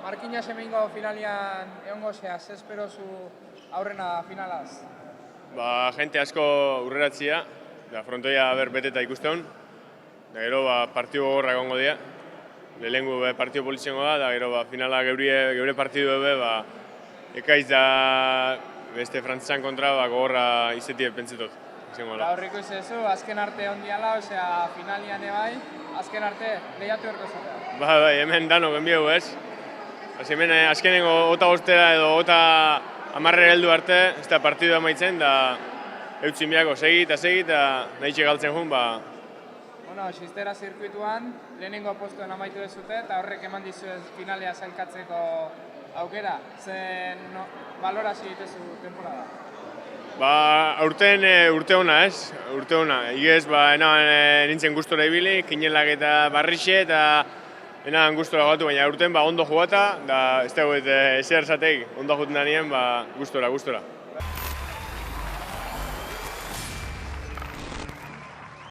Markinas hemengo finalian egongo zeaz, espero zu aurrena finalaz? Jente asko urreratzia, da frontoia beteta ikusten. Da gero partidu gogorra egongo dira. Lehenengo partidu politzengo da gero finala geure partidu ekaiz da beste frantzesan kontra gogorra izetie pentsetot. Gaur ikusezu, azken arte ondiala, osea finalian ebai, azken arte lehiatu erko zutea. Bai, hemen danok enbiegu ez. Hemen azkenengo ota bostera edo ota amarrera heldu arte, ez da partidu amaitzen, da eutzin biako segi eta nahi galtzen jun, Bueno, Xistera zirkuituan, lehenengo postuen amaitu dezute, eta horrek eman dizuez finalea zailkatzeko aukera. Zen balorazio dituzu temporada? Aurten urte hona ez, urte hona. Igez, nintzen gustora ibili, kinelak eta barrixe, eta enan gustora gatu, baina urten ondo jugata, da ez dagoet ezer zateik, ondo juten da nien, gustora.